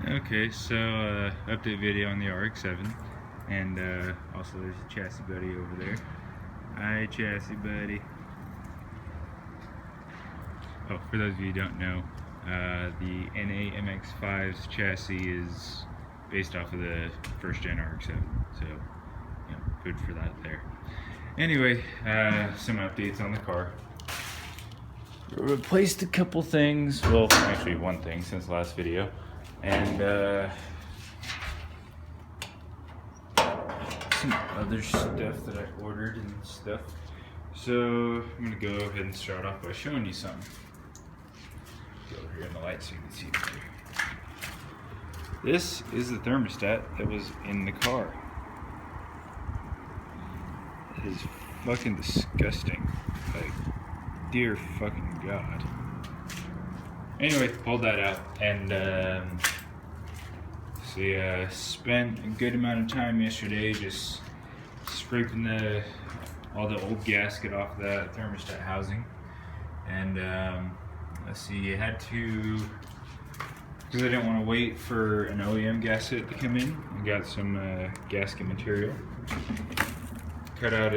Okay, so update video on the RX-7, and also there's a chassis buddy over there. Hi, chassis buddy. Oh, for those of you who don't know, the NA-MX-5's chassis is based off of the first gen RX-7, so good for that there. Anyway, some updates on the car. Replaced a couple things, well, actually one thing since the last video, and some other stuff that I ordered and stuff. So I'm gonna go ahead and start off by showing you something. Go over here in the light so you can see it better. This is the thermostat that was in the car. It is fucking disgusting. Like, dear fucking God. Anyway, pulled that out and spent a good amount of time yesterday just scraping all the old gasket off the thermostat housing. And let's see, I had to, because I didn't want to wait for an OEM gasket to come in. I got some gasket material. Cut out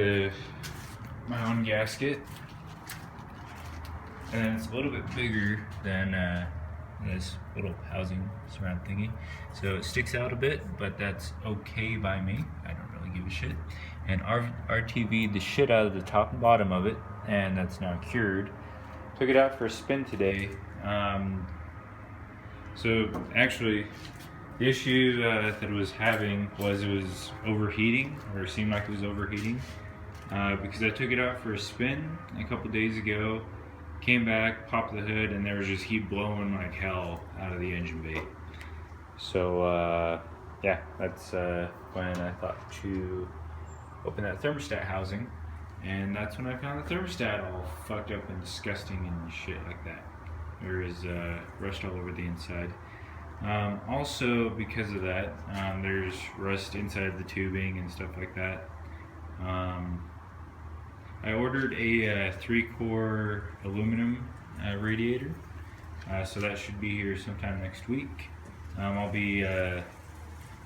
my own gasket. And it's a little bit bigger than this little housing surround thingy. So it sticks out a bit, but that's okay by me. I don't really give a shit. And RTV'd the shit out of the top and bottom of it, and that's now cured. Took it out for a spin today. So actually, the issue that it was having was it was overheating, or it seemed like it was overheating. Because I took it out for a spin a couple days ago, came back, popped the hood, and there was just heat blowing like hell out of the engine bay. So yeah, that's when I thought to open that thermostat housing, and that's when I found the thermostat all fucked up and disgusting and shit like that. There is rust all over the inside. Also, because of that, there's rust inside the tubing and stuff like that. I ordered a 3-core aluminum radiator, so that should be here sometime next week. I'll be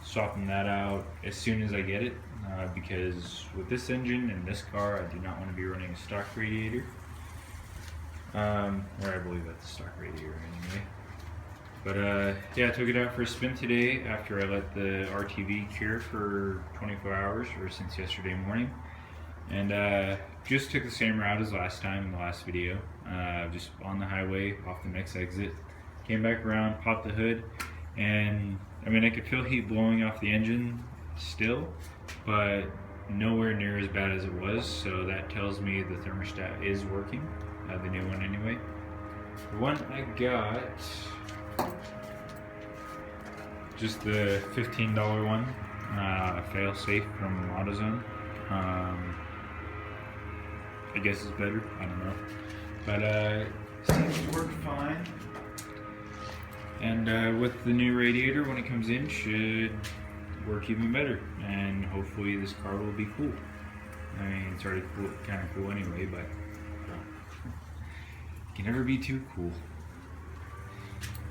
swapping that out as soon as I get it, because with this engine and this car, I do not want to be running a stock radiator. Or I believe that's a stock radiator anyway. But yeah, I took it out for a spin today after I let the RTV cure for 24 hours, or since yesterday morning. And just took the same route as last time in the last video, just on the highway off the next exit. Came back around, popped the hood, and I mean I could feel heat blowing off the engine still, but nowhere near as bad as it was, so that tells me the thermostat is working, the new one anyway. The one I got, just the $15 one, failsafe from AutoZone. I guess it's better, I don't know. But seems to work fine. And with the new radiator, when it comes in, should work even better. And hopefully this car will be cool. I mean, it's already cool, kind of cool anyway, but it can never be too cool.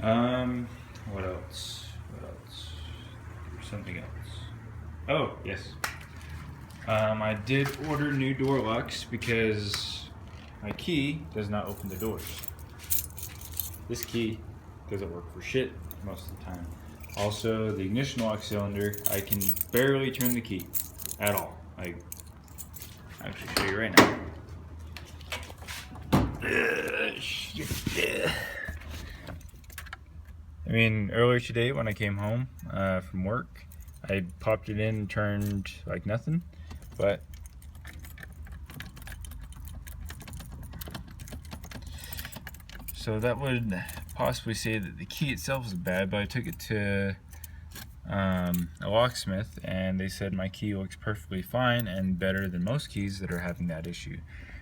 What else? There's something else. Oh, yes. I did order new door locks because my key does not open the doors. This key doesn't work for shit most of the time. Also, the ignition lock cylinder, I can barely turn the key at all. I'll actually show you right now. I mean, earlier today when I came home from work, I popped it in and turned like nothing. But so that would possibly say that the key itself is bad, but I took it to a locksmith and they said my key works perfectly fine and better than most keys that are having that issue.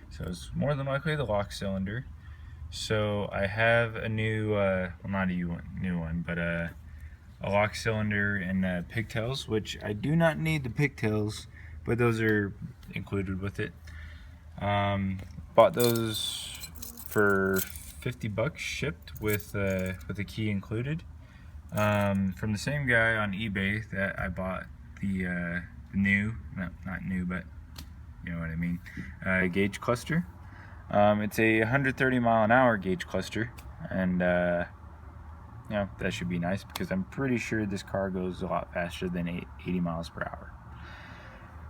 So it's more than likely the lock cylinder. So I have a new, well, not a new one, but a lock cylinder and pigtails, which I do not need the pigtails, but those are included with it. Bought those for $50 shipped with the key included. from the same guy on eBay that I bought the new, not new, but you know what I mean, gauge cluster. It's a 130 mile an hour gauge cluster, and you know, that should be nice because I'm pretty sure this car goes a lot faster than 80 miles per hour.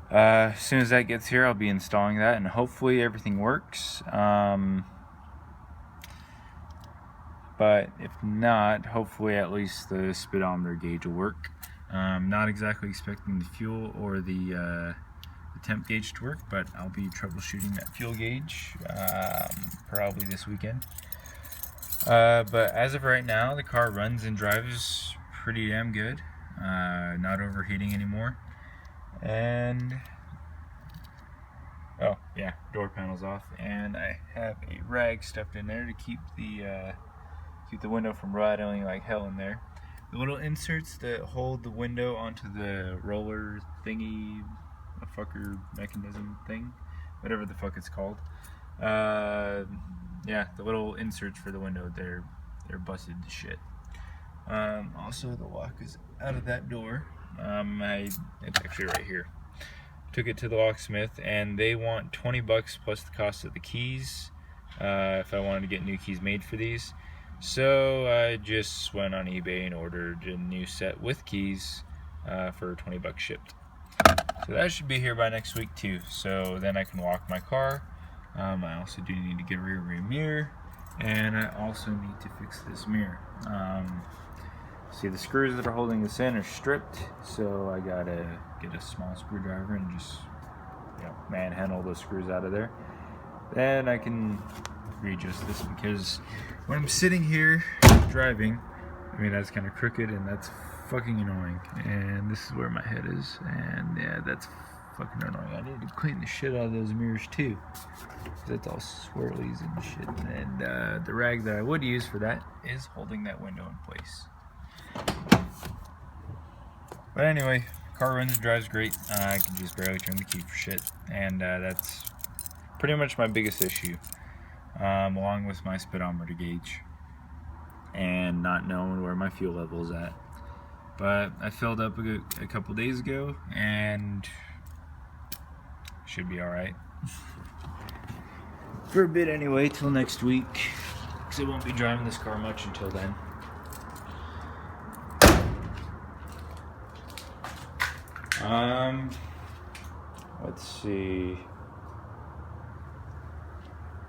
As soon as that gets here, I'll be installing that, and hopefully everything works. But if not, hopefully at least the speedometer gauge will work. Not exactly expecting the fuel or the temp gauge to work, but I'll be troubleshooting that fuel gauge probably this weekend. But as of right now, the car runs and drives pretty damn good. Not overheating anymore. And oh yeah, door panel's off, and I have a rag stuffed in there to keep the window from rattling like hell in there. The little inserts that hold the window onto the roller thingy, a fucker mechanism thing, whatever the fuck it's called. Yeah, the little inserts for the window, they're busted to shit. Also, the lock is out of that door. It's actually right here. Took it to the locksmith, and they want 20 bucks plus the cost of the keys if I wanted to get new keys made for these. So I just went on eBay and ordered a new set with keys for 20 bucks shipped. So that should be here by next week too. So then I can walk my car. I also do need to get a rear mirror, and I also need to fix this mirror. See, the screws that are holding this in are stripped, so I gotta get a small screwdriver and just, you know, manhandle those screws out of there. Then I can readjust this, because when I'm sitting here driving, I mean, that's kind of crooked and that's fucking annoying. And this is where my head is, and yeah, that's fucking annoying. I need to clean the shit out of those mirrors too, because it's all swirlies and shit. And the rag that I would use for that is holding that window in place. But anyway, car runs and drives great. I can just barely turn the key for shit, and that's pretty much my biggest issue, along with my speedometer gauge and not knowing where my fuel level is at. But I filled up a couple days ago, and should be alright. For a bit anyway, till next week, because I won't be driving this car much until then. Let's see.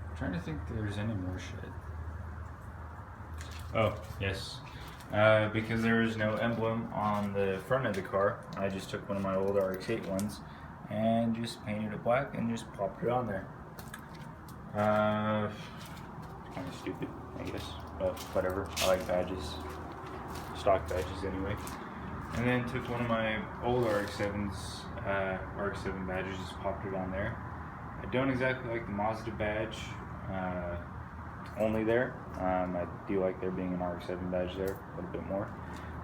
I'm trying to think if there's any more shit. Oh, yes. Because there is no emblem on the front of the car, I just took one of my old RX-8 ones and just painted it black and just popped it on there. Kind of stupid, I guess, but whatever. I like badges, stock badges anyway. And then took one of my old RX-7s, RX-7 badges, just popped it on there. I don't exactly like the Mazda badge only there. I do like there being an RX-7 badge there a little bit more.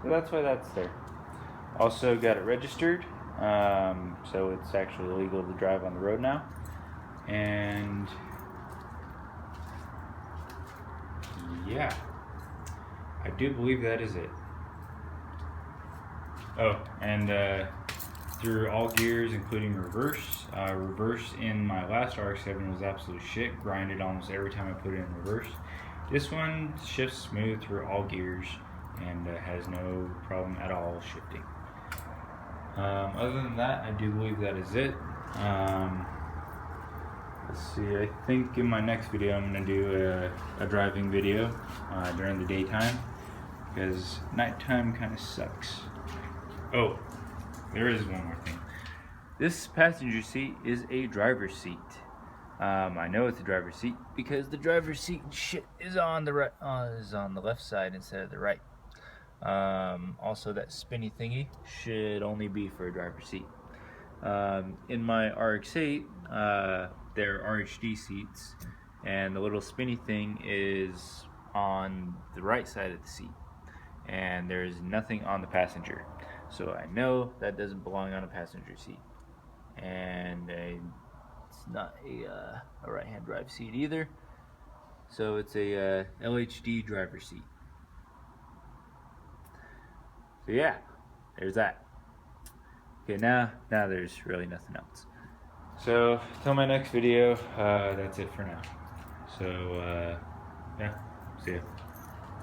So that's why that's there. Also got it registered, so it's actually legal to drive on the road now. And yeah, I do believe that is it. Oh, and through all gears, including reverse. Reverse in my last RX-7 was absolute shit. Grinded almost every time I put it in reverse. This one shifts smooth through all gears and has no problem at all shifting. Other than that, I do believe that is it. Let's see, I think in my next video I'm going to do a driving video during the daytime, because nighttime kind of sucks. Oh, there is one more thing. This passenger seat is a driver's seat. I know it's a driver's seat because the driver's seat shit is on the right, is on the left side instead of the right. Also, that spinny thingy should only be for a driver's seat. In my RX-8, they're RHD seats, and the little spinny thing is on the right side of the seat, and there's nothing on the passenger. So I know that doesn't belong on a passenger seat, and it's not a right-hand drive seat either. So it's a LHD driver seat. So yeah, there's that. Okay, now there's really nothing else. So till my next video, that's it for now. So yeah, see ya.